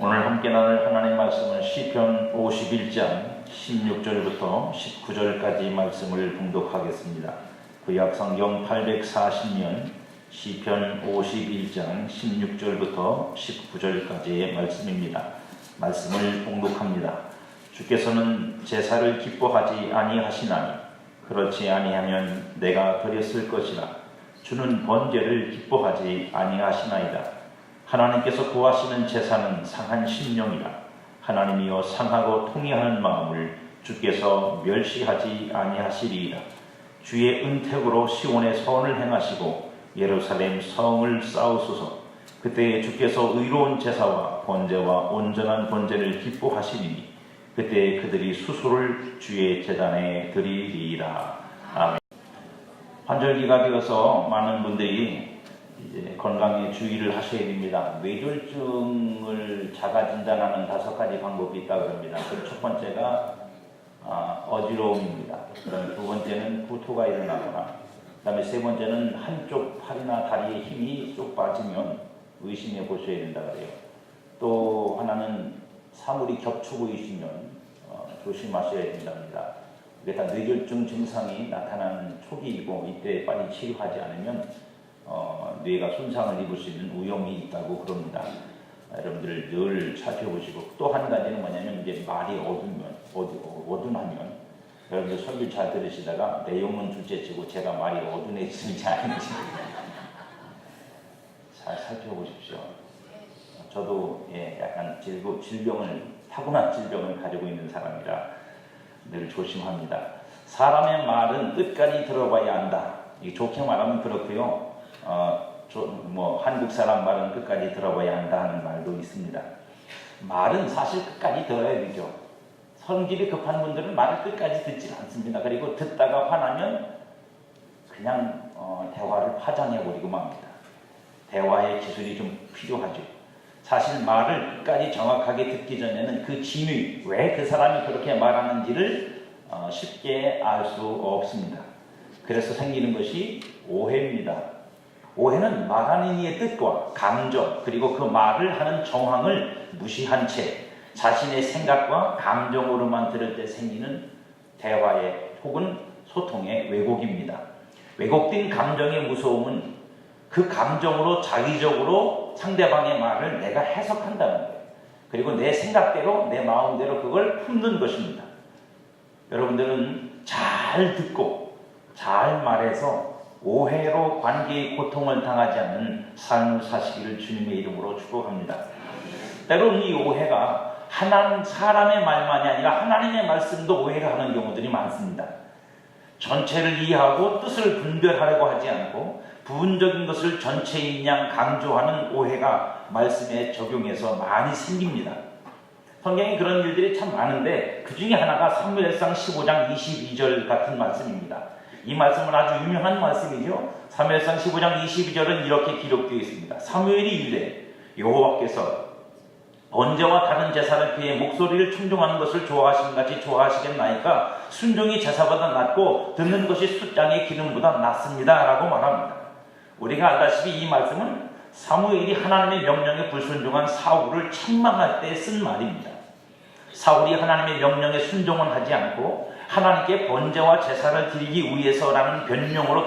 오늘 함께 나눌 하나님 말씀은 시편 51장 16절부터 19절까지 말씀을 봉독하겠습니다. 구약 성경 840년 시편 51장 16절부터 19절까지의 말씀입니다. 말씀을 봉독합니다. 주께서는 제사를 기뻐하지 아니하시나니 그렇지 아니하면 내가 드렸을 것이라. 주는 번제를 기뻐하지 아니하시나이다. 하나님께서 구하시는 제사는 상한 심령이라. 하나님이여 상하고 통회하는 마음을 주께서 멸시하지 아니하시리이다. 주의 은택으로 시온의 선을 행하시고 예루살렘 성을 쌓으소서. 그때에 주께서 의로운 제사와 번제와 온전한 번제를 기뻐하시리니 그때에 그들이 수소를 주의 제단에 드리리이다. 아멘. 환절기가 되어서 많은 분들이 이제 건강에 주의를 하셔야 됩니다. 뇌졸중을 자가 진단하는 5가지 방법이 있다고 합니다. 첫 번째가 어지러움입니다. 그다음에 두 번째는 구토가 일어나거나, 그다음에 세 번째는 한쪽 팔이나 다리에 힘이 쏙 빠지면 의심해 보셔야 된다고 해요. 또 하나는 사물이 겹쳐 보이시면 조심하셔야 된답니다. 이게 다 뇌졸중 증상이 나타나는 초기이고 이때 빨리 치료하지 않으면 뇌가 손상을 입을 수 있는 위험이 있다고 그럽니다. 여러분들 늘 살펴보시고, 또 한 가지는 뭐냐면 이제 말이 어둔하면 여러분들 설교 잘 들으시다가 내용은 둘째치고 제가 말이 어둔해지는지 아닌지 잘 살펴보십시오. 저도 약간 타고난 질병을 가지고 있는 사람이라 늘 조심합니다. 사람의 말은 끝까지 들어봐야 한다. 좋게 말하면 그렇고요. 한국 사람 말은 끝까지 들어봐야 한다 하는 말도 있습니다. 말은 사실 끝까지 들어야 되죠. 성질이 급한 분들은 말을 끝까지 듣지 않습니다. 그리고 듣다가 화나면 그냥 대화를 파장해버리고 맙니다. 대화의 기술이 좀 필요하죠. 사실 말을 끝까지 정확하게 듣기 전에는 그 진위, 왜 그 사람이 그렇게 말하는지를 쉽게 알 수 없습니다. 그래서 생기는 것이 오해입니다. 오해는 말하는 이의 뜻과 감정, 그리고 그 말을 하는 정황을 무시한 채 자신의 생각과 감정으로만 들을 때 생기는 대화의 혹은 소통의 왜곡입니다. 왜곡된 감정의 무서움은 그 감정으로 자의적으로 상대방의 말을 내가 해석한다는 거예요. 그리고 내 생각대로, 내 마음대로 그걸 품는 것입니다. 여러분들은 잘 듣고 잘 말해서 오해로 관계의 고통을 당하지 않는 삶을 사시기를 주님의 이름으로 축복합니다. 때로는 이 오해가 사람의 말만이 아니라 하나님의 말씀도 오해가 하는 경우들이 많습니다. 전체를 이해하고 뜻을 분별하려고 하지 않고 부분적인 것을 전체인 양 강조하는 오해가 말씀에 적용해서 많이 생깁니다. 성경에 그런 일들이 참 많은데 그 중에 하나가 사무엘상 15장 22절 같은 말씀입니다. 이 말씀은 아주 유명한 말씀이죠. 사무엘상 15장 22절은 이렇게 기록되어 있습니다. 사무엘이 이르되 여호와께서 번제와 다른 제사를 피해 목소리를 청종하는 것을 좋아하시는 같이 좋아하시겠나이까 순종이 제사보다 낫고 듣는 것이 숫장의 기름보다 낫습니다 라고 말합니다. 우리가 알다시피 이 말씀은 사무엘이 하나님의 명령에 불순종한 사울을 책망할 때 쓴 말입니다. 사울이 하나님의 명령에 순종은 하지 않고 하나님께 번제와 제사를 드리기 위해서라는 변명으로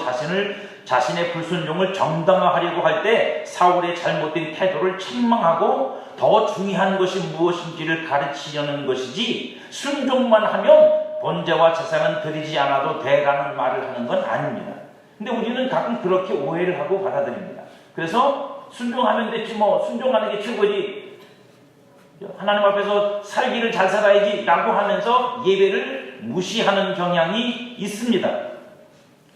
자신의 불순종을 정당화하려고 할 때 사울의 잘못된 태도를 책망하고 더 중요한 것이 무엇인지를 가르치려는 것이지, 순종만 하면 번제와 제사는 드리지 않아도 되라는 말을 하는 건 아닙니다. 근데 우리는 가끔 그렇게 오해를 하고 받아들입니다. 그래서 순종하면 됐지, 순종하는 게 최고지, 하나님 앞에서 살기를 잘 살아야지 라고 하면서 예배를 무시하는 경향이 있습니다.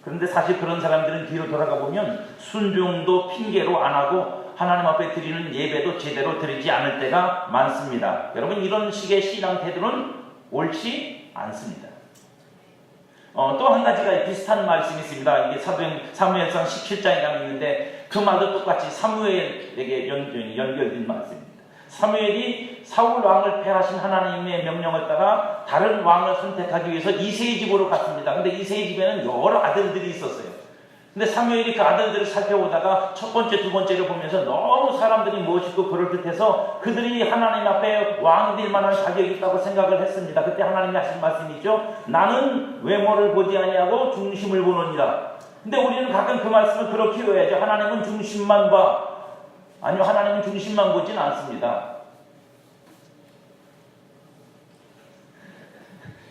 그런데 사실 그런 사람들은 뒤로 돌아가 보면 순종도 핑계로 안 하고 하나님 앞에 드리는 예배도 제대로 드리지 않을 때가 많습니다. 여러분, 이런 식의 신앙 태도는 옳지 않습니다. 또 한 가지가 비슷한 말씀이 있습니다. 이게 사무엘상 17장에 가면 있는데 그 말도 똑같이 사무엘에게 연결된 말씀입니다. 사무엘이 사울 왕을 패하신 하나님의 명령을 따라 다른 왕을 선택하기 위해서 이새의 집으로 갔습니다. 근데 이새의 집에는 여러 아들들이 있었어요. 근데 사무엘이 그 아들들을 살펴보다가 첫 번째, 두 번째를 보면서 너무 사람들이 멋있고 그럴듯해서 그들이 하나님 앞에 왕이 될 만한 자격이 있다고 생각을 했습니다. 그때 하나님이 하신 말씀이죠. 나는 외모를 보지 아니하고 중심을 보느니라. 근데 우리는 가끔 그 말씀을 그렇게 외워야죠. 하나님은 중심만 봐. 아니요, 하나님은 중심만 보진 않습니다.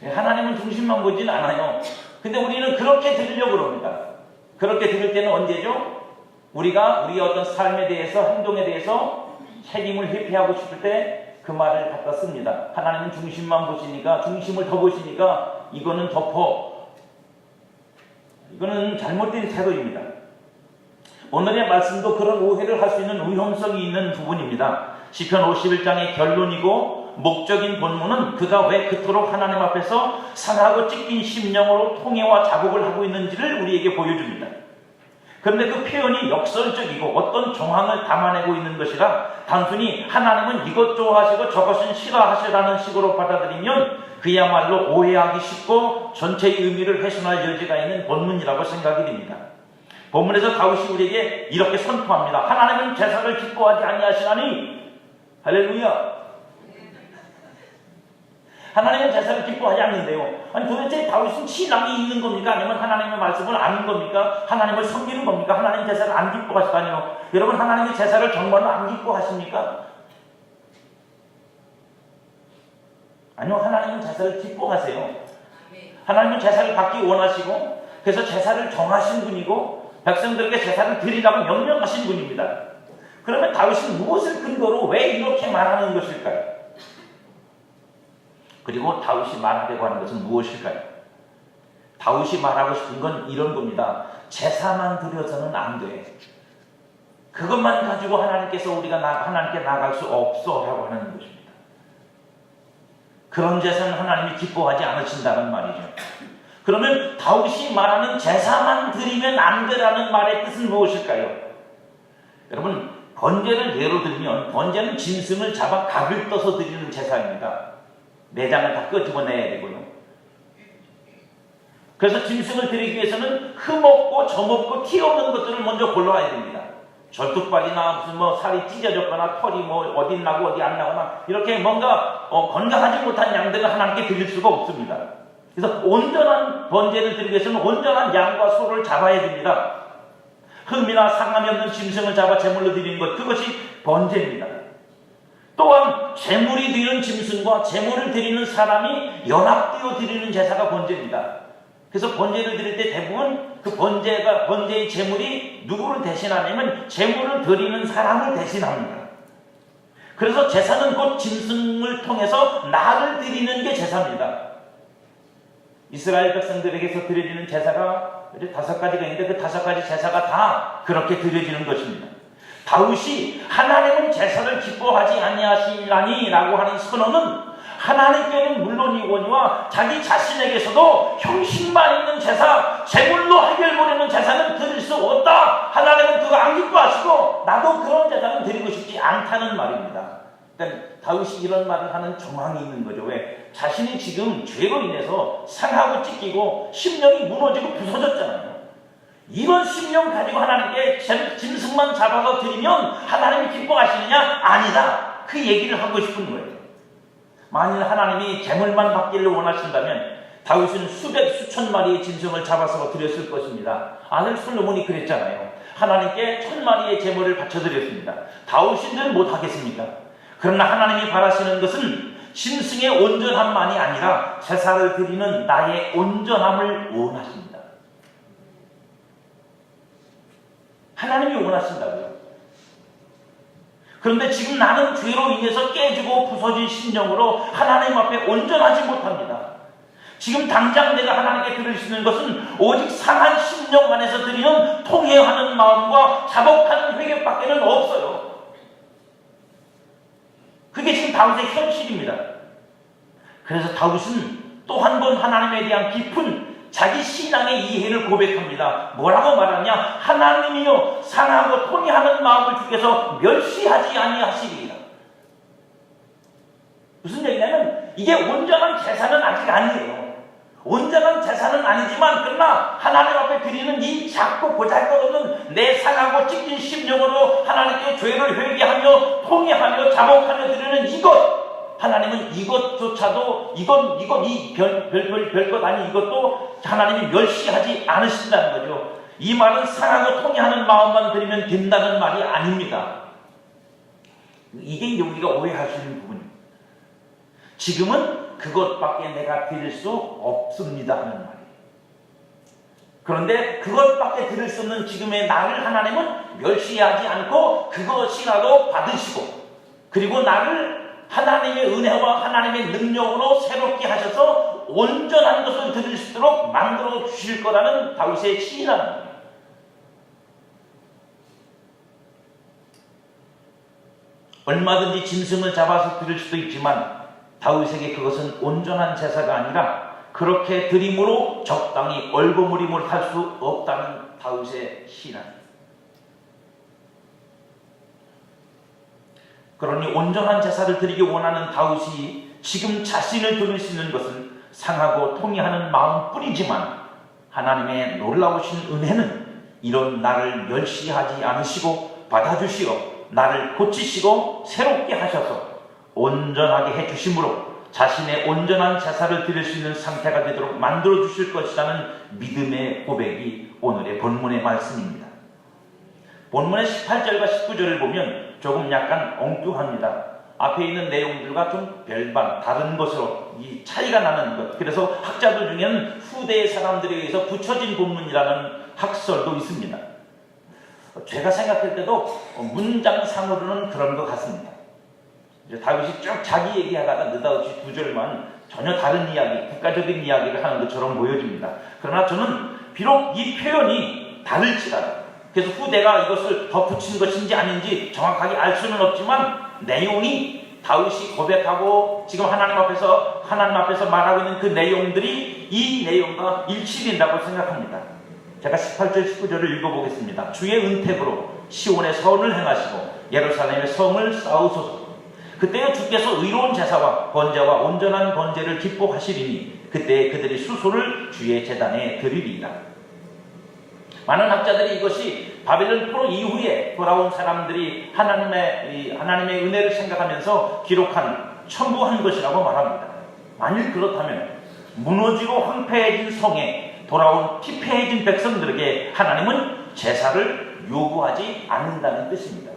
하나님은 중심만 보진 않아요. 근데 우리는 그렇게 들으려고 그럽니다. 그렇게 들을 때는 언제죠? 우리가 우리의 어떤 삶에 대해서, 행동에 대해서 책임을 회피하고 싶을 때 그 말을 갖다 씁니다. 하나님은 중심만 보시니까, 중심을 더 보시니까 이거는 덮어. 이거는 잘못된 태도입니다. 오늘의 말씀도 그런 오해를 할 수 있는 위험성이 있는 부분입니다. 시편 51장의 결론이고 목적인 본문은 그가 왜 그토록 하나님 앞에서 상하고 찢긴 심령으로 통해와 자복을 하고 있는지를 우리에게 보여줍니다. 그런데 그 표현이 역설적이고 어떤 정황을 담아내고 있는 것이라 단순히 하나님은 이것 좋아하시고 저것은 싫어하시라는 식으로 받아들이면 그야말로 오해하기 쉽고 전체의 의미를 훼손할 여지가 있는 본문이라고 생각이 됩니다. 본문에서 다윗이 우리에게 이렇게 선포합니다. 하나님은 제사를 기뻐하지 아니하시나니 할렐루야. 하나님은 제사를 기뻐하지 않는데요. 아니 도대체 다윗은 신앙이 있는 겁니까? 아니면 하나님의 말씀을 아는 겁니까? 하나님을 섬기는 겁니까? 하나님 제사를 안 기뻐하시다니요. 여러분 하나님의 제사를 정말로 안 기뻐하십니까? 아니요, 하나님은 제사를 기뻐하세요. 하나님은 제사를 받기 원하시고 그래서 제사를 정하신 분이고 백성들에게 제사를 드리라고 명령하신 분입니다. 그러면 다윗은 무엇을 근거로 왜 이렇게 말하는 것일까요? 그리고 다윗이 말하려고 하는 것은 무엇일까요? 다윗이 말하고 싶은 건 이런 겁니다. 제사만 드려서는 안 돼. 그것만 가지고 하나님께 나아갈 수 없어 라고 하는 것입니다. 그런 제사는 하나님이 기뻐하지 않으신다는 말이죠. 그러면 다윗이 말하는 제사만 드리면 안 되라는 말의 뜻은 무엇일까요? 여러분 번제를 예로 들면 번제는 짐승을 잡아 각을 떠서 드리는 제사입니다. 내장을 다 끄집어내야 되고요. 그래서 짐승을 드리기 위해서는 흠없고 점없고 티 없는 것들을 먼저 골라야 됩니다. 절뚝발이나 무슨 살이 찢어졌거나 털이 어디 나고 어디 안 나거나 이렇게 뭔가 건강하지 못한 양들을 하나님께 드릴 수가 없습니다. 그래서 온전한 번제를 드리기 위해서는 온전한 양과 소를 잡아야 됩니다. 흠이나 상함이 없는 짐승을 잡아 제물로 드리는 것, 그것이 번제입니다. 또한 제물이 드리는 짐승과 제물을 드리는 사람이 연합되어 드리는 제사가 번제입니다. 그래서 번제를 드릴 때 대부분 그 번제의 제물이 누구를 대신하냐면 제물을 드리는 사람을 대신합니다. 그래서 제사는 곧 짐승을 통해서 나를 드리는 게 제사입니다. 이스라엘 백성들에게서 드려지는 제사가 5가지가 있는데 그 5가지 제사가 다 그렇게 드려지는 것입니다. 다윗이 하나님은 제사를 기뻐하지 아니하시나니 라고 하는 선언은 하나님께는 물론이거니와 자기 자신에게서도 형식만 있는 제사, 제물로 해결보려는 제사는 드릴 수 없다. 하나님은 그거 안 기뻐하시고 나도 그런 제사는 드리고 싶지 않다는 말입니다. 그러니까 다윗이 이런 말을 하는 정황이 있는 거죠. 왜? 자신이 지금 죄로 인해서 상하고 찢기고 심령이 무너지고 부서졌잖아요. 이런 심령 가지고 하나님께 짐승만 잡아서 드리면 하나님이 기뻐하시느냐? 아니다. 그 얘기를 하고 싶은 거예요. 만일 하나님이 제물만 받기를 원하신다면 다윗은 수천 마리의 짐승을 잡아서 드렸을 것입니다. 아들 솔로몬이 그랬잖아요. 하나님께 1000마리의 제물을 바쳐드렸습니다. 다윗은 못하겠습니까? 그러나 하나님이 바라시는 것은 짐승의 온전함만이 아니라 제사를 드리는 나의 온전함을 원하십니다. 하나님이 원하신다고요. 그런데 지금 나는 죄로 인해서 깨지고 부서진 심령으로 하나님 앞에 온전하지 못합니다. 지금 당장 내가 하나님께 드릴 수 있는 것은 오직 상한 심령 안에서 드리는 통회하는 마음과 자복하는 회개밖에는 없어요. 그게 지금 다윗의 현실입니다. 그래서 다윗은 또 한 번 하나님에 대한 깊은 자기 신앙의 이해를 고백합니다. 뭐라고 말하냐? 하나님이요 상하고 통회하는 마음을 주께서 멸시하지 아니하시리이다. 무슨 얘기냐면 이게 온전한 제사는 아직 아니에요. 온전한 제사는 아니지만 그러나 하나님 앞에 드리는 이 작고 보잘것없는 내 상하고 찢긴 심령으로 하나님께 죄를 회개하며 통회하며 자복하며 드리는 이것, 하나님은 이것조차도 이 별것 아닌 이것도 하나님이 멸시하지 않으신다는 거죠. 이 말은 상하고 통회하는 마음만 드리면 된다는 말이 아닙니다. 이게 이제 우리가 오해할 수 있는 부분입니다. 지금은 그것밖에 내가 드릴 수 없습니다 하는 말이에요. 그런데 그것밖에 드릴 수 없는 지금의 나를 하나님은 멸시하지 않고 그것이라도 받으시고, 그리고 나를 하나님의 은혜와 하나님의 능력으로 새롭게 하셔서 온전한 것을 드릴 수 있도록 만들어 주실 거라는 다윗의 시인하는 거예요. 얼마든지 짐승을 잡아서 드릴 수도 있지만 다윗에게 그것은 온전한 제사가 아니라 그렇게 드림으로 적당히 얼버무림을 할 수 없다는 다윗의 신앙. 그러니 온전한 제사를 드리기 원하는 다윗이 지금 자신을 드릴 수 있는 것은 상하고 통회하는 마음뿐이지만 하나님의 놀라우신 은혜는 이런 나를 멸시하지 않으시고 받아주시어 나를 고치시고 새롭게 하셔서 온전하게 해주심으로 자신의 온전한 제사를 드릴 수 있는 상태가 되도록 만들어 주실 것이라는 믿음의 고백이 오늘의 본문의 말씀입니다. 본문의 18절과 19절을 보면 조금 약간 엉뚱합니다. 앞에 있는 내용들과 좀 별반 다른 것으로 이 차이가 나는 것. 그래서 학자들 중에는 후대의 사람들에 의해서 붙여진 본문이라는 학설도 있습니다. 제가 생각할 때도 문장상으로는 그런 것 같습니다. 다윗이 쭉 자기 얘기하다가 느닷없이 두 절만 전혀 다른 이야기, 국가적인 이야기를 하는 것처럼 보여집니다. 그러나 저는 비록 이 표현이 다를지라도, 그래서 후대가 이것을 더 붙인 것인지 아닌지 정확하게 알 수는 없지만 내용이 다윗이 고백하고 지금 하나님 앞에서 말하고 있는 그 내용들이 이 내용과 일치된다고 생각합니다. 제가 18절 19절을 읽어보겠습니다. 주의 은택으로 시온의 선을 행하시고 예루살렘의 성을 쌓으소서. 그때에 주께서 의로운 제사와 번제와 온전한 번제를 기뻐하시리니 그때에 그들이 수소를 주의 제단에 드리리이다. 많은 학자들이 이것이 바벨론 포로 이후에 돌아온 사람들이 하나님의 은혜를 생각하면서 기록한 첨부한 것이라고 말합니다. 만일 그렇다면 무너지고 황폐해진 성에 돌아온 피폐해진 백성들에게 하나님은 제사를 요구하지 않는다는 뜻입니다.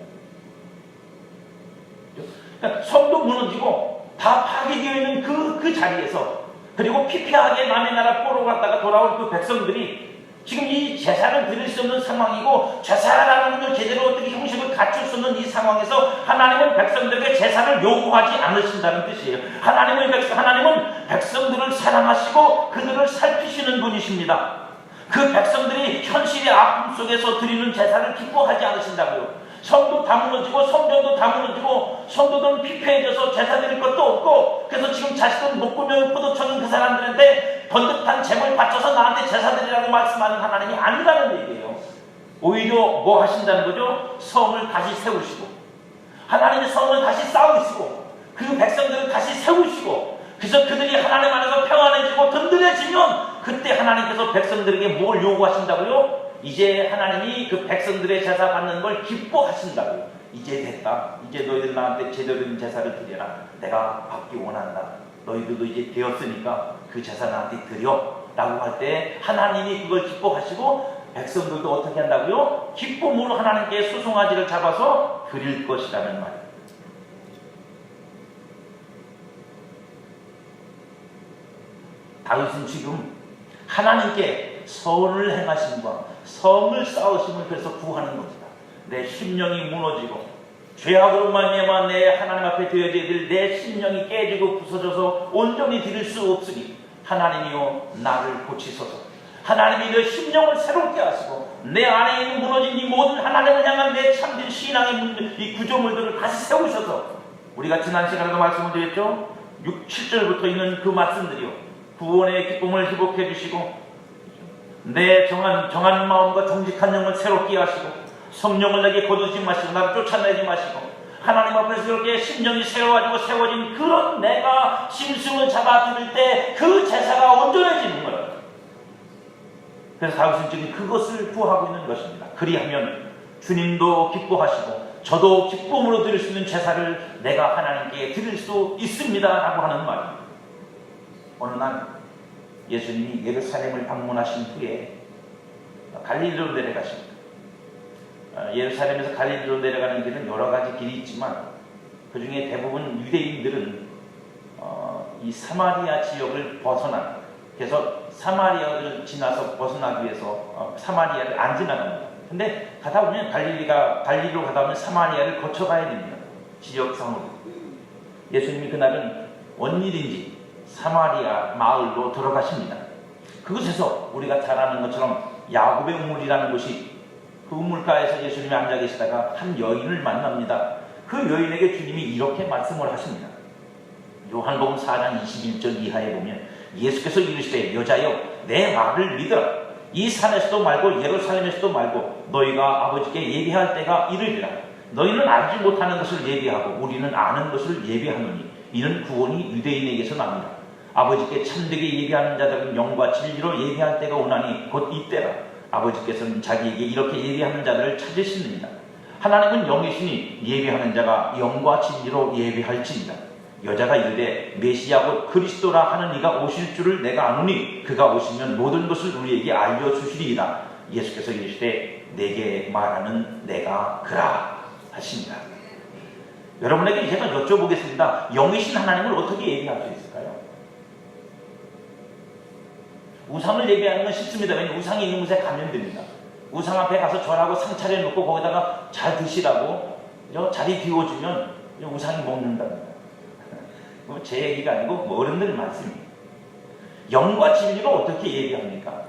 그러니까 성도 무너지고 다 파괴되어 있는 그 자리에서, 그리고 피폐하게 남의 나라 포로 갔다가 돌아온 그 백성들이 지금 이 제사를 드릴 수 없는 상황이고 제사라는 걸 제대로 어떻게 형식을 갖출 수 없는 이 상황에서 하나님은 백성들에게 제사를 요구하지 않으신다는 뜻이에요. 하나님은 백성들을 사랑하시고 그들을 살피시는 분이십니다. 그 백성들이 현실의 아픔 속에서 드리는 제사를 기뻐하지 않으신다고요. 성도 다 무너지고 성전도 다 무너지고 성도들은 피폐해져서 제사 드릴 것도 없고, 그래서 지금 자식들 못 꾸며 포도청인 그 사람들한테 번듯한 재물 바쳐서 나한테 제사 드리라고 말씀하는 하나님이 아니라는 얘기예요. 오히려 뭐 하신다는 거죠? 성을 다시 세우시고, 하나님의 성을 다시 쌓으시고 그 백성들을 다시 세우시고, 그래서 그들이 하나님 안에서 평안해지고 든든해지면 그때 하나님께서 백성들에게 뭘 요구하신다고요? 이제 하나님이 그 백성들의 제사 받는 걸 기뻐하신다고요. 이제 됐다. 이제 너희들 나한테 제대로 된 제사를 드려라. 내가 받기 원한다. 너희들도 이제 되었으니까 그 제사 나한테 드려. 라고 할 때 하나님이 그걸 기뻐하시고 백성들도 어떻게 한다고요? 기쁨으로 하나님께 수송아지를 잡아서 드릴 것이라는 말이에요. 다윗은 지금 하나님께 선을 행하심과 성을 쌓으심을 그래서 구하는 겁니다. 내 심령이 무너지고 죄악으로 말미암아 내 하나님 앞에 드려져야 될 내 심령이 깨지고 부서져서 온전히 드릴 수 없으니 하나님이여 나를 고치소서. 하나님이 내 심령을 새롭게 하시고 내 안에 있는 무너진 이 모든 하나님을 향한 내 참된 신앙의 이 구조물들을 다시 세우셔서, 우리가 지난 시간에도 말씀을 드렸죠. 6, 7절부터 있는 그 말씀들이요, 구원의 기쁨을 회복해 주시고 내 정한 마음과 정직한 영을 새롭게 하시고 성령을 내게 거두지 마시고 나를 쫓아내지 마시고 하나님 앞에서 이렇게 심정이 세워가지고 세워진 그런 내가 짐승을 잡아 드릴 때 그 제사가 온전해지는 거예요. 그래서 다윗은 지금 그것을 구하고 있는 것입니다. 그리하면 주님도 기뻐하시고 저도 기쁨으로 드릴 수 있는 제사를 내가 하나님께 드릴 수 있습니다 라고 하는 말입니다. 어느 날 예수님이 예루살렘을 방문하신 후에 갈릴리로 내려가십니다. 예루살렘에서 갈릴리로 내려가는 길은 여러 가지 길이 있지만 그 중에 대부분 유대인들은 이 사마리아 지역을 벗어나, 그래서 사마리아를 지나서 벗어나기 위해서 사마리아를 안 지나갑니다. 근데 가다 보면 갈릴리로 가다 보면 사마리아를 거쳐가야 됩니다. 지역상으로. 예수님이 그날은 원일인지 사마리아 마을로 들어가십니다. 그곳에서 우리가 잘 아는 것처럼 야곱의 우물이라는 곳이, 그 우물가에서 예수님이 앉아 계시다가 한 여인을 만납니다. 그 여인에게 주님이 이렇게 말씀을 하십니다. 요한복음 4장 21절 이하에 보면 예수께서 이르시되 여자여 내 말을 믿으라. 이 산에서도 말고 예루살렘에서도 말고 너희가 아버지께 예비할 때가 이르리라. 너희는 알지 못하는 것을 예비하고 우리는 아는 것을 예비하노니 이는 구원이 유대인에게서 납니다. 아버지께 참되게 예비하는 자들은 영과 진리로 예비할 때가 오나니 곧 이때라. 아버지께서는 자기에게 이렇게 예비하는 자들을 찾으시느니라. 하나님은 영이시니 예비하는 자가 영과 진리로 예비할지니라. 여자가 이르되 메시아 곧 그리스도라 하는 이가 오실 줄을 내가 아노니 그가 오시면 모든 것을 우리에게 알려주시리이다. 예수께서 이르시되 내게 말하는 내가 그라 하십니다. 여러분에게 제가 여쭤보겠습니다. 영이신 하나님을 어떻게 예비할 수 있을까요? 우상을 예비하는 건 쉽습니다. 왜냐하면 우상이 있는 곳에 가면 됩니다. 우상 앞에 가서 절하고 상 차려놓고 거기다가 잘 드시라고 자리 비워주면 우상이 먹는답니다. 제 얘기가 아니고 어른들 말씀입니다. 영과 진리로 어떻게 예비합니까?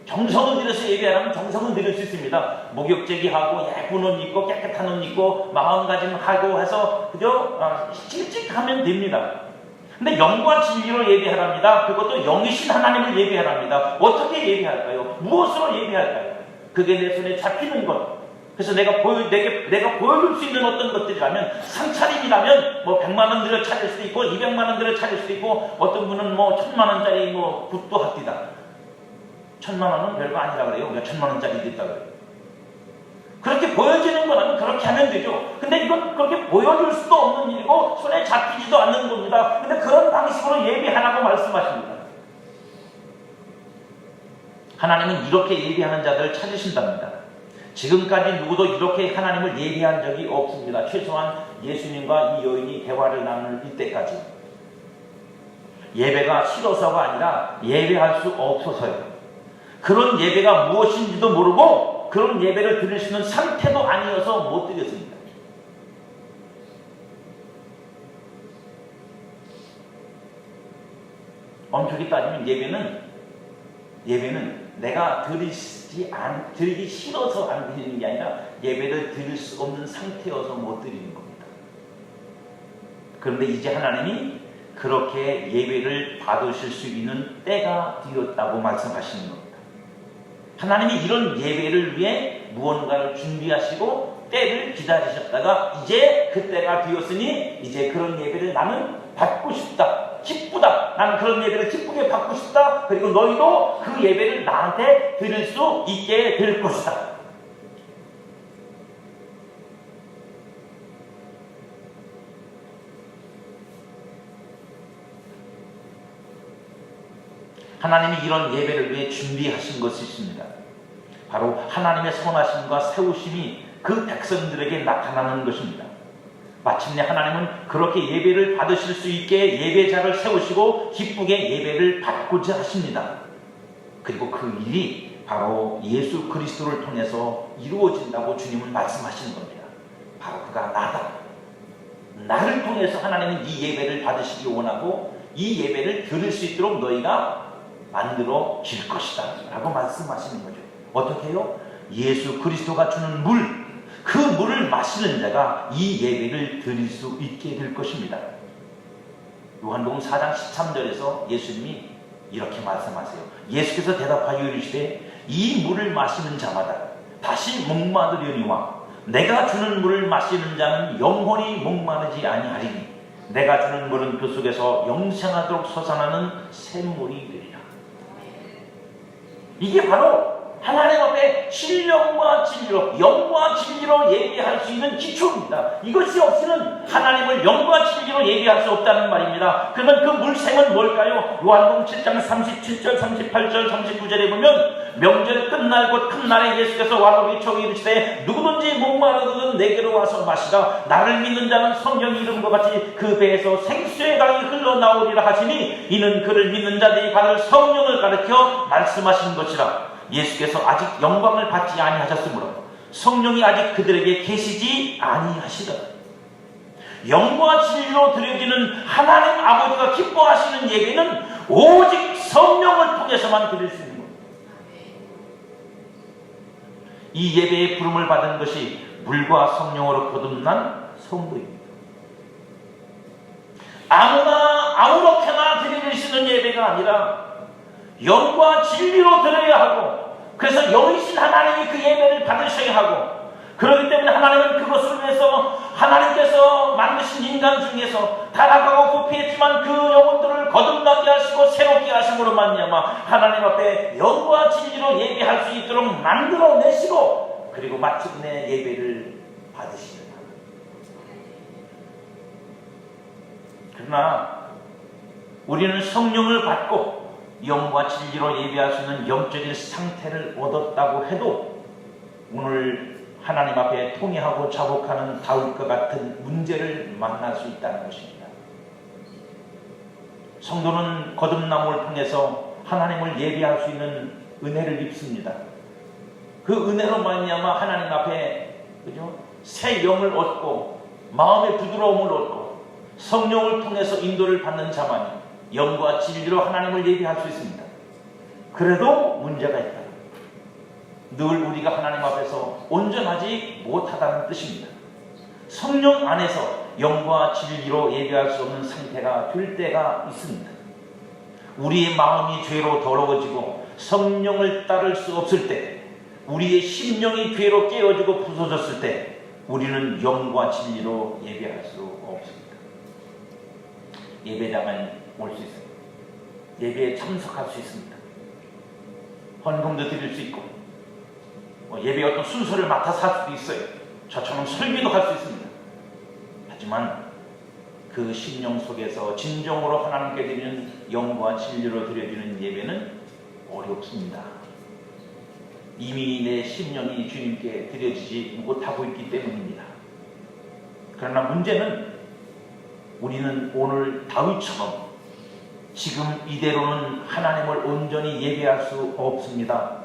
정성을 들여서 예배하면 정성을 들일 수 있습니다. 목욕제기하고 예쁜 옷 입고 깨끗한 옷 입고 마음가짐하고 해서 그저 칙칙하면 됩니다. 근데 영과 진리로 예배하랍니다. 그것도 영이신 하나님을 예배하랍니다. 어떻게 예배할까요? 무엇으로 예배할까요? 그게 내 손에 잡히는 것. 그래서 내가 보여줄 수 있는 어떤 것들이라면, 상차림이라면 100만 원 들여 차릴 수도 있고 200만 원 들여 차릴 수도 있고, 어떤 분은 1000만 원짜리 굿도 합디다. 1000만 원은 별거 아니라 그래요. 우리가 1000만 원짜리도 있다 그래요. 그렇게 보여지는 거라면 그렇게 하면 되죠. 근데 이건 그렇게 보여줄 수도 없는 일이고 손에 잡히지도 않는 겁니다. 근데 그런 방식으로 예배하라고 말씀하십니다. 하나님은 이렇게 예배하는 자들을 찾으신답니다. 지금까지 누구도 이렇게 하나님을 예배한 적이 없습니다. 최소한 예수님과 이 여인이 대화를 나눌 이때까지. 예배가 싫어서가 아니라 예배할 수 없어서요. 그런 예배가 무엇인지도 모르고 그런 예배를 드릴 수 있는 상태도 아니어서 못 드렸습니다. 엄격히 따지면 예배는 내가 드리기 싫어서 안 드리는 게 아니라 예배를 드릴 수 없는 상태여서 못 드리는 겁니다. 그런데 이제 하나님이 그렇게 예배를 받으실 수 있는 때가 되었다고 말씀하시는 겁니다. 하나님이 이런 예배를 위해 무언가를 준비하시고 때를 기다리셨다가 이제 그때가 되었으니 이제 그런 예배를 나는 받고 싶다. 기쁘다. 나는 그런 예배를 기쁘게 받고 싶다. 그리고 너희도 그 예배를 나한테 드릴 수 있게 될 것이다. 하나님이 이런 예배를 위해 준비하신 것이 있습니다. 바로 하나님의 선하심과 세우심이 그 백성들에게 나타나는 것입니다. 마침내 하나님은 그렇게 예배를 받으실 수 있게 예배자를 세우시고 기쁘게 예배를 받고자 하십니다. 그리고 그 일이 바로 예수 그리스도를 통해서 이루어진다고 주님은 말씀하시는 겁니다. 바로 그가 나다. 나를 통해서 하나님은 이 예배를 받으시기 원하고 이 예배를 드릴 수 있도록 너희가 만들어 질 것이다 라고 말씀하시는 거죠. 어떻게 해요? 예수 그리스도가 주는 물, 그 물을 마시는 자가 이 예배를 드릴 수 있게 될 것입니다. 요한복음 4장 13절에서 예수님이 이렇게 말씀하세요. 예수께서 대답하여 이르시되 이 물을 마시는 자마다 다시 목마르려니와 내가 주는 물을 마시는 자는 영원히 목마르지 아니하리니 내가 주는 물은 그 속에서 영생하도록 솟아나는 샘물이 되리라. 이게 바로 하나님 앞에 신령과 진리로, 영과 진리로 예배할 수 있는 기초입니다. 이것이 없이는 하나님을 영과 진리로 예배할 수 없다는 말입니다. 그러면 그 물샘은 뭘까요? 요한복음 7장 37절, 38절, 39절에 보면 명절 끝날 곧 큰 날에 예수께서 와서 비추어 이르시되 누구든지 목마르거든 내게로 와서 마시라. 나를 믿는 자는 성경이 이름과 같이 그 배에서 생수의 강이 흘러나오리라 하시니 이는 그를 믿는 자들이 받을 성령을 가르쳐 말씀하신 것이라. 예수께서 아직 영광을 받지 아니하셨으므로 성령이 아직 그들에게 계시지 아니하시더라. 영과 진리로 드려지는 하나님 아버지가 기뻐하시는 예배는 오직 성령을 통해서만 드릴 수 있는 겁니다. 이 예배의 부름을 받은 것이 물과 성령으로 거듭난 성도입니다. 아무나 아무렇게나 드릴 수 있는 예배가 아니라 영과 진리로 드려야 하고, 그래서 영이신 하나님이 그 예배를 받으셔야 하고, 그렇기 때문에 하나님은 그것을 위해서 하나님께서 만드신 인간 중에서 타락하고 부패했지만 그 영혼들을 거듭나게 하시고 새롭게 하심으로 말미암아 하나님 앞에 영과 진리로 예배할 수 있도록 만들어내시고, 그리고 마침내 예배를 받으시는 하나님. 그러나 우리는 성령을 받고 영과 진리로 예배할 수 있는 영적인 상태를 얻었다고 해도 오늘 하나님 앞에 통회하고 자복하는 다윗과 같은 문제를 만날 수 있다는 것입니다. 성도는 거듭남을 통해서 하나님을 예배할 수 있는 은혜를 입습니다. 그 은혜로 말미암아 하나님 앞에 새 영을 얻고 마음의 부드러움을 얻고 성령을 통해서 인도를 받는 자만이 영과 진리로 하나님을 예배할 수 있습니다. 그래도 문제가 있다. 늘 우리가 하나님 앞에서 온전하지 못하다는 뜻입니다. 성령 안에서 영과 진리로 예배할 수 없는 상태가 될 때가 있습니다. 우리의 마음이 죄로 더러워지고 성령을 따를 수 없을 때, 우리의 심령이 죄로 깨어지고 부서졌을 때 우리는 영과 진리로 예배할 수 없습니다. 예배당은 올 수 있습니다. 예배에 참석할 수 있습니다. 헌금도 드릴 수 있고, 예배의 어떤 순서를 맡아서 할 수도 있어요. 저처럼 설교도 할 수 있습니다. 하지만 그 심령 속에서 진정으로 하나님께 드리는 영과 진리로 드려지는 예배는 어렵습니다. 이미 내 심령이 주님께 드려지지 못하고 있기 때문입니다. 그러나 문제는 우리는 오늘 다윗처럼 지금 이대로는 하나님을 온전히 예배할 수 없습니다.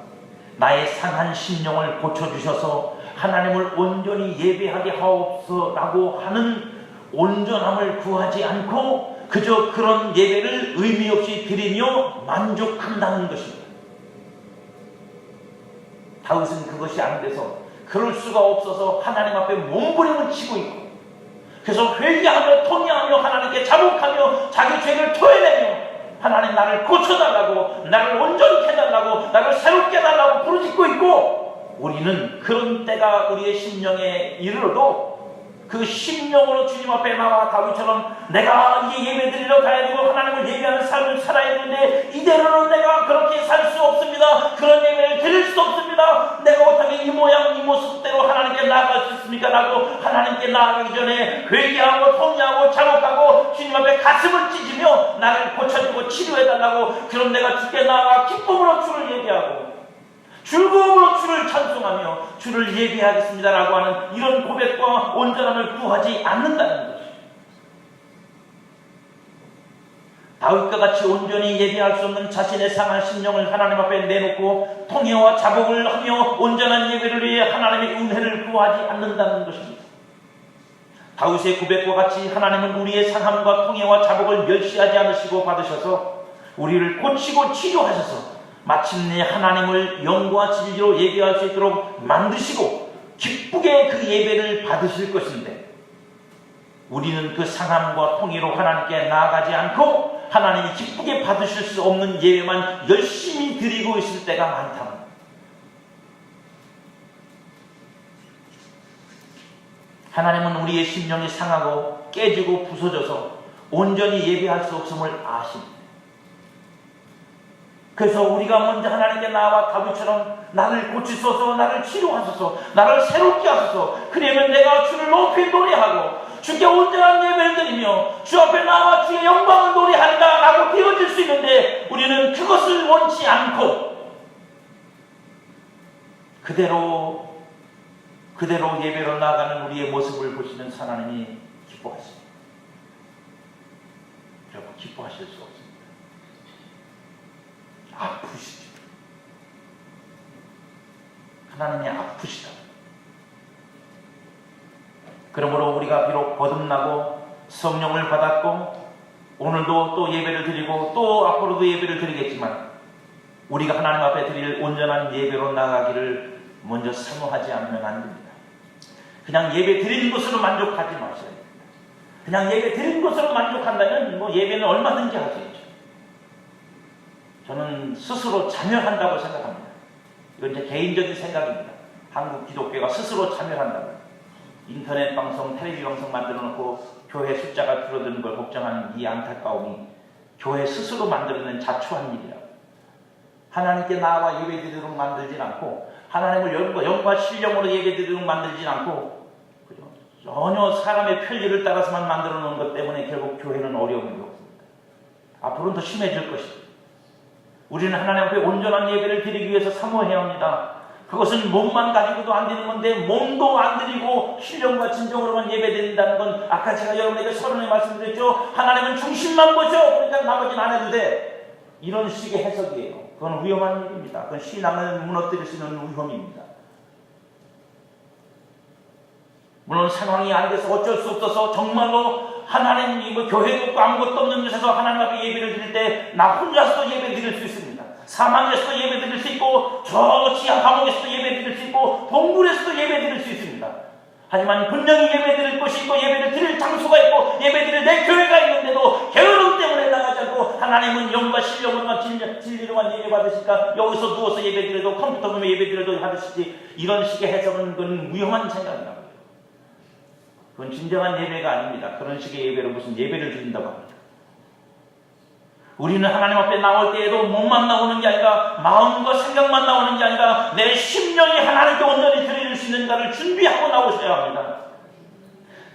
나의 상한 심령을 고쳐주셔서 하나님을 온전히 예배하게 하옵소서라고 하는 온전함을 구하지 않고 그저 그런 예배를 의미 없이 드리며 만족한다는 것입니다. 다윗은 그것이 안 돼서 그럴 수가 없어서 하나님 앞에 몸부림을 치고 있고, 그래서 회개하며 통회하며 하나님께 자복하며 자기 죄를 토해내며 하나님 나를 고쳐달라고, 나를 온전히 해달라고, 나를 새롭게 해달라고 부르짖고 있고, 우리는 그런 때가 우리의 심령에 이르러도 그 심령으로 주님 앞에 나와 다윗처럼 내가 이제 예배드리러 가야 되고 하나님을 예배하는 삶을 살아야 되는데 이대로는 내가 그렇게 살 수 없습니다. 그런 예배를 드릴 수 없습니다. 내가 어떻게 이 모양 이 모습대로 하나님께 나아갈 수 있습니까? 라고 하나님께 나아가기 전에 회개하고 통회하고 자복하고 주님 앞에 가슴을 찢으며 나를 고쳐주고 치료해달라고, 그럼 내가 주께 나아가 기쁨으로 주를 예배하고 즐거움으로 주를 찬송하며 주를 예배하겠습니다라고 하는 이런 고백과 온전함을 구하지 않는다는 것입니다. 다윗과 같이 온전히 예배할 수 없는 자신의 상한 심령을 하나님 앞에 내놓고 통회와 자복을 하며 온전한 예배를 위해 하나님의 은혜를 구하지 않는다는 것입니다. 다윗의 고백과 같이 하나님은 우리의 상함과 통회와 자복을 멸시하지 않으시고 받으셔서 우리를 고치고 치료하셔서 마침내 하나님을 영과 진리로 예배할 수 있도록 만드시고 기쁘게 그 예배를 받으실 것인데, 우리는 그 상함과 통해로 하나님께 나아가지 않고 하나님이 기쁘게 받으실 수 없는 예배만 열심히 드리고 있을 때가 많다. 하나님은 우리의 심령이 상하고 깨지고 부서져서 온전히 예배할 수 없음을 아십니다. 그래서 우리가 먼저 하나님께 나와 다윗처럼 나를 고치소서, 나를 치료하소서, 나를 새롭게 하소서. 그러면 내가 주를 높이 노래하고 주께 온전한 예배를 드리며 주 앞에 나와 주의 영광을 노래한다 라고 되어질 수 있는데, 우리는 그것을 원치 않고 그대로 예배로 나아가는 우리의 모습을 보시는 하나님이 기뻐하십니다. 여러분, 기뻐하실 수 없습니다. 아프시죠. 하나님이 아프시다. 그러므로 우리가 비록 거듭나고 성령을 받았고 오늘도 또 예배를 드리고 또 앞으로도 예배를 드리겠지만, 우리가 하나님 앞에 드릴 온전한 예배로 나가기를 먼저 사모하지 않으면 안 됩니다. 그냥 예배 드리는 것으로 만족하지 마셔야 됩니다. 그냥 예배 드리는 것으로 만족한다면 예배는 얼마든지 할 수 있죠. 저는 스스로 참여한다고 생각합니다. 이건 제 개인적인 생각입니다. 한국 기독교가 스스로 참여한다고. 인터넷 방송, 텔레비전 방송 만들어 놓고 교회 숫자가 줄어드는 걸 걱정하는 이 안타까움이 교회 스스로 만들어낸 자초한 일이라고. 하나님께 나와 예배드리도록 만들진 않고, 하나님을 영과 신령으로 예배드리도록 만들진 않고, 전혀 사람의 편리를 따라서만 만들어 놓은 것 때문에 결국 교회는 어려움이 없습니다. 앞으로는 더 심해질 것입니다. 우리는 하나님 앞에 온전한 예배를 드리기 위해서 사모해야 합니다. 그것은 몸만 가지고도 안 되는 건데, 몸도 안 드리고 신령과 진정으로만 예배드린다는 건, 아까 제가 여러분에게 서론에 말씀드렸죠. 하나님은 중심만 보셔, 그러니까 나머지는 안 해도 돼. 이런 식의 해석이에요. 그건 위험한 일입니다. 그건 신앙을 무너뜨릴 수 있는 위험입니다. 물론 상황이 안 돼서 어쩔 수 없어서 정말로 하나님이 교회도 없고 아무것도 없는 곳에서 하나님 앞에 예배를 드릴 때 나 혼자서도 예배 드릴 수 있습니다. 사망에서도 예배 드릴 수 있고, 저 지하 감옥에서도 예배 드릴 수 있고, 동굴에서도 예배 드릴 수 있습니다. 하지만 분명히 예배 드릴 곳이 있고 예배를 드릴 장소가 있고 예배 드릴 내 교회가 있는데도 게으름 때문에 나가지 않고, 하나님은 영과 신령으로만 진리로만 예배 받으실까, 여기서 누워서 예배 드려도 컴퓨터 보면 예배 드려도 받으시지, 이런 식의 해석은 그건 위험한 생각이라고. 그건 진정한 예배가 아닙니다. 그런 식의 예배로 무슨 예배를 드린다고 합니다. 우리는 하나님 앞에 나올 때에도 몸만 나오는 게 아니라 마음과 생각만 나오는 게 아니라 내 심령이 하나님께 온전히 드릴 수 있는가를 준비하고 나오셔야 합니다.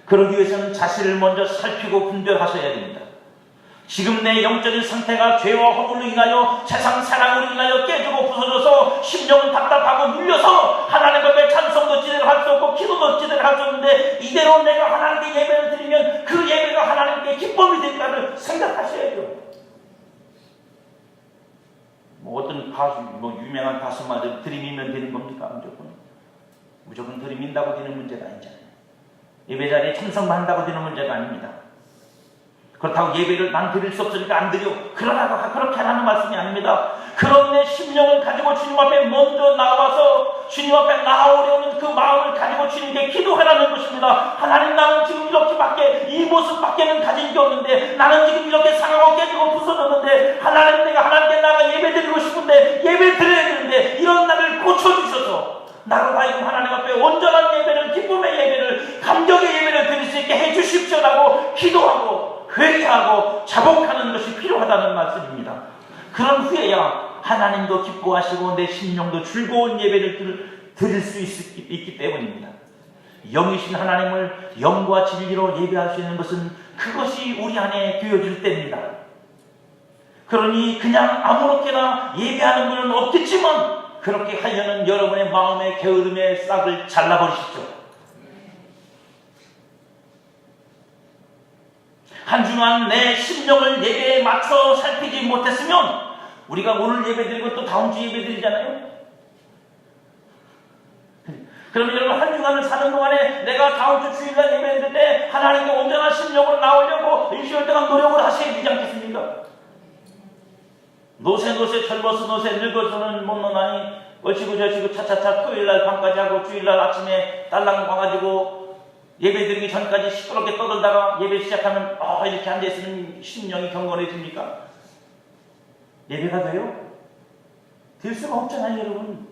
그러기 위해서는 자신을 먼저 살피고 분별하셔야 됩니다. 지금 내 영적인 상태가 죄와 허물로 인하여, 세상 사랑으로 인하여 깨지고 부서져서 심령은 답답하고 물려서 하나님 앞에 찬송도 제대로 할 수 없고 기도도 제대로 할 수 없는데, 이대로 내가 하나님께 예배를 드리면 그 예배가 하나님께 기쁨이 될까를 생각하셔야죠. 어떤 가수, 유명한 가수마저 들이미면 되는 겁니까? 무조건 들이민다고 되는 문제가 아니잖아요. 예배 자리에 참석만 한다고 되는 문제가 아닙니다. 그렇다고 예배를 난 드릴 수 없으니까 안 드려, 그러라고 그렇게 하라는 말씀이 아닙니다. 그런 내 심령을 가지고 주님 앞에 먼저 나와서 주님 앞에 나오려는 그 마음을 가지고 주님께 기도하라는 것입니다. 하나님, 나는 지금 이렇게밖에, 이 모습밖에는 가진 게 없는데, 나는 지금 이렇게 상하고 깨지고 부서졌는데, 하나님, 내가 하나님께 나가 예배 드리고 싶은데, 예배 드려야 되는데, 이런 나를 고쳐주셔서 나로 하여금 하나님 앞에 온전한 예배를, 기쁨의 예배를, 감격의 예배를 드릴 수 있게 해주십시오라고 기도하고 회개하고 자복하는 것이 필요하다는 말씀입니다. 그런 후에야 하나님도 기뻐하시고 내 심령도 즐거운 예배를 드릴 수 있기 때문입니다. 영이신 하나님을 영과 진리로 예배할 수 있는 것은 그것이 우리 안에 되어질 때입니다. 그러니 그냥 아무렇게나 예배하는 분은 없겠지만, 그렇게 하려는 여러분의 마음의 게으름의 싹을 잘라버리십시오. 한 주간 내 심령을 예배에 맞춰 살피지 못했으면, 우리가 오늘 예배드리고 또 다음 주 예배드리잖아요. 그러면 여러분, 한 주간을 사는 동안에 내가 다음 주 주일날 예배드릴 때 하나님께 온전한 심령으로 나오려고 일주일 동안 노력을 하셔야 되지 않겠습니까? 노세 젊어서 노세 늙어서는 못 노나니 어찌고 저찌고 차차차 토요일날 밤까지 하고 주일날 아침에 딸랑 와가지고 예배드리기 전까지 시끄럽게 떠들다가 예배 시작하면 이렇게 앉아있으면 심령이 경건해집니까? 예배가 돼요? 될 수가 없잖아요, 여러분.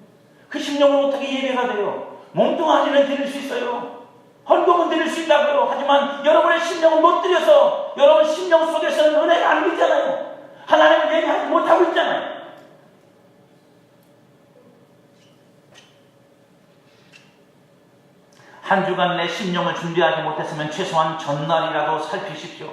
그 심령은 어떻게 예배가 돼요? 몸뚱아리는 드릴 수 있어요. 헌금은 드릴 수 있다고요. 하지만 여러분의 심령을 못 드려서 여러분 심령 속에서는 은혜가 안 되잖아요. 하나님을 얘기하지 못하고 있잖아요. 한 주간 내 심령을 준비하지 못했으면 최소한 전날이라도 살피십시오.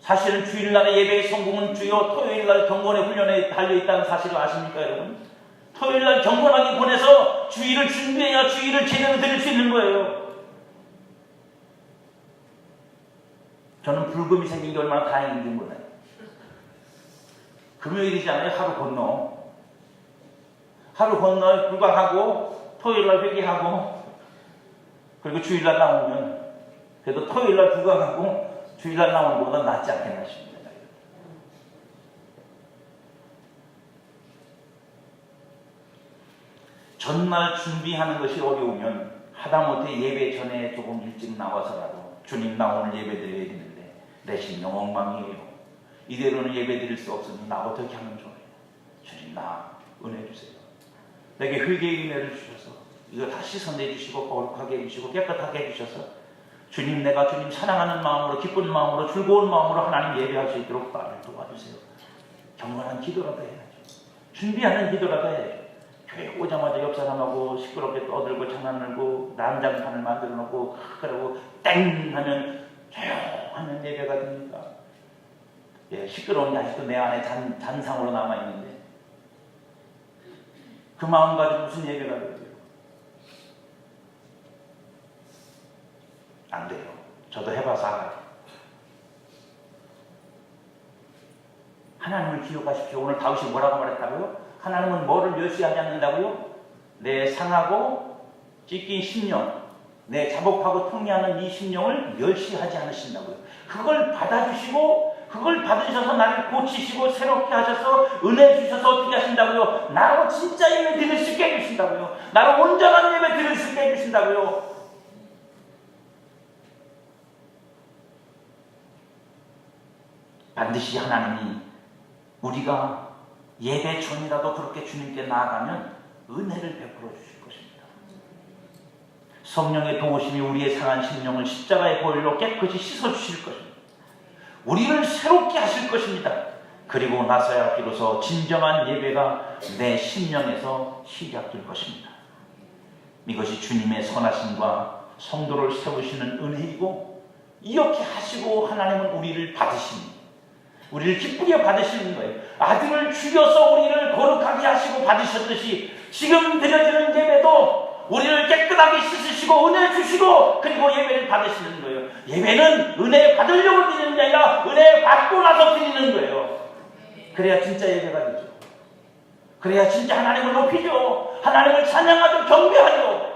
사실은 주일날의 예배의 성공은 주요 토요일날 경건의 훈련에 달려있다는 사실을 아십니까 여러분? 토요일날 경건하게 보내서 주일을 준비해야 주일을 제대로 드릴 수 있는 거예요. 저는 불금이 생긴 게 얼마나 다행인지 몰라요. 금요일이잖아요. 하루 건너 불과하고 토요일날 회개하고 그리고 주일날 나오면 그래도 토요일날 불과하고 주일날 나오는 것보다 낫지 않겠나 싶습니다. 전날 준비하는 것이 어려우면 하다못해 예배 전에 조금 일찍 나와서라도 주님 나 오늘 예배 드려야 되는데 내 심령 엉망이에요. 이대로는 예배 드릴 수 없으니 나 어떻게 하면 좋아요? 주님 나 은혜 주세요. 내게 회개의 은혜를 주셔서 이거 다 씻어내 주시고 거룩하게 해주시고 깨끗하게 해주셔서 주님 내가 주님 사랑하는 마음으로 기쁜 마음으로 즐거운 마음으로 하나님 예배할 수 있도록 나를 도와주세요. 경건한 기도라도 해야죠. 준비하는 기도라도 해야죠. 교회 오자마자 옆 사람하고 시끄럽게 떠들고 장난을고 난장판을 만들어 놓고 그러고 땡 하면 조용하면 예배가 됩니까? 예, 시끄러운 게 아직도 내 안에 잔상으로 남아있는데 그 마음 가지고 무슨 예배가 돼요? 안 돼요. 저도 해봐서 알아요. 하나님을 기억하십시오. 오늘 다윗이 뭐라고 말했다고요? 하나님은 뭐를 멸시하지 않는다고요? 내 상하고 찢긴 심령, 내 자복하고 통리하는 이 심령을 멸시하지 않으신다고요. 그걸 받아주시고 그걸 받으셔서 나를 고치시고 새롭게 하셔서 은혜 주셔서 어떻게 하신다고요? 나로 진짜 예배 드릴 수 있게 해주신다고요. 나로 온전한 예배 드릴 수 있게 해주신다고요. 반드시 하나님이 우리가 예배 전이라도 그렇게 주님께 나아가면 은혜를 베풀어 주실 것입니다. 성령의 도우심이 우리의 상한 심령을 십자가의 보혈로 깨끗이 씻어 주실 것입니다. 우리를 새롭게 하실 것입니다. 그리고 나서야 비로소 진정한 예배가 내 심령에서 시작될 것입니다. 이것이 주님의 선하심과 성도를 세우시는 은혜이고 이렇게 하시고 하나님은 우리를 받으십니다. 우리를 기쁘게 받으시는 거예요. 아들을 죽여서 우리를 거룩하게 하시고 받으셨듯이 지금 드려지는 예배도 우리를 깨끗하게 씻으시고 은혜 주시고 그리고 예배를 받으시는 거예요. 예배는 은혜 받으려고 드리는 게 아니라 은혜 받고 나서 드리는 거예요. 그래야 진짜 예배가 되죠. 그래야 진짜 하나님을 높이죠. 하나님을 찬양하죠. 경배하죠.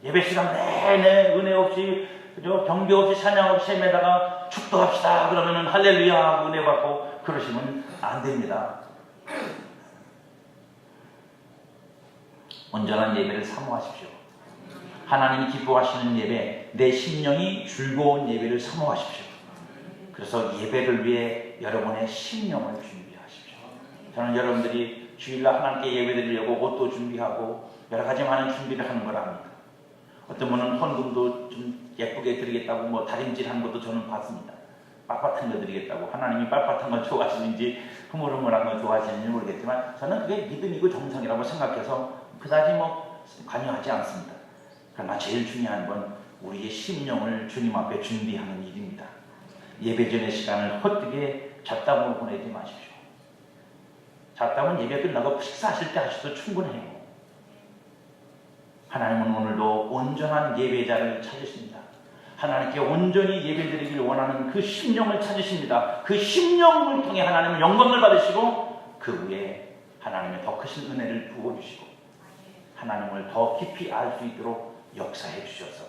예배 시간 내내 은혜 없이 그죠? 경배 없이 찬양 없이 헤매다가 축도합시다 그러면은 할렐루야 하고 은혜 받고 그러시면 안 됩니다. 온전한 예배를 사모하십시오. 하나님이 기뻐하시는 예배, 내 심령이 즐거운 예배를 사모하십시오. 그래서 예배를 위해 여러분의 심령을 준비하십시오. 저는 여러분들이 주일날 하나님께 예배드리려고 옷도 준비하고 여러 가지 많은 준비를 하는 걸 압니다. 어떤 분은 헌금도 좀 예쁘게 드리겠다고 뭐 다림질한 것도 저는 봤습니다. 빳빳한 거 드리겠다고. 하나님이 빳빳한 걸 좋아하시는지 흐물흐물한 걸 좋아하시는지 모르겠지만 저는 그게 믿음이고 정성이라고 생각해서 그다지 뭐 관여하지 않습니다. 그러나 제일 중요한 건 우리의 심령을 주님 앞에 준비하는 일입니다. 예배전의 시간을 헛되게 잡담으로 보내지 마십시오. 잡담은 예배 끝나고 식사하실 때 하셔도 충분해요. 하나님은 오늘도 온전한 예배자를 찾으십니다. 하나님께 온전히 예배드리길 원하는 그 심령을 찾으십니다. 그 심령을 통해 하나님은 영광을 받으시고 그 위에 하나님의 더 크신 은혜를 부어주시고 하나님을 더 깊이 알 수 있도록 역사해 주셔서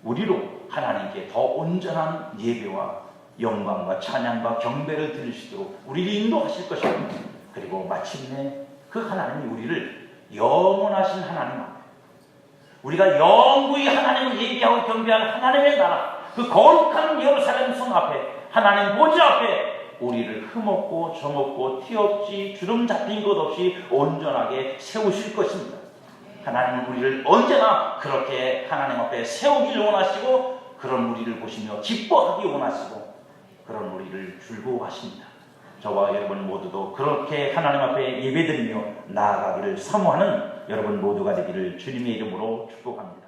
우리로 하나님께 더 온전한 예배와 영광과 찬양과 경배를 드릴 수 있도록 우리를 인도하실 것입니다. 그리고 마침내 그 하나님이 우리를 영원하신 하나님 앞에 우리가 영구히 하나님을 예배하고 경배하는 하나님의 나라 그 거룩한 예루살렘 성 앞에 하나님 보좌 앞에 우리를 흠없고 점없고 티 없이 주름 잡힌 것 없이 온전하게 세우실 것입니다. 하나님은 우리를 언제나 그렇게 하나님 앞에 세우길 원하시고 그런 우리를 보시며 기뻐하기 원하시고 그런 우리를 즐거워하십니다. 저와 여러분 모두도 그렇게 하나님 앞에 예배드리며 나아가기를 사모하는 여러분 모두가 되기를 주님의 이름으로 축복합니다.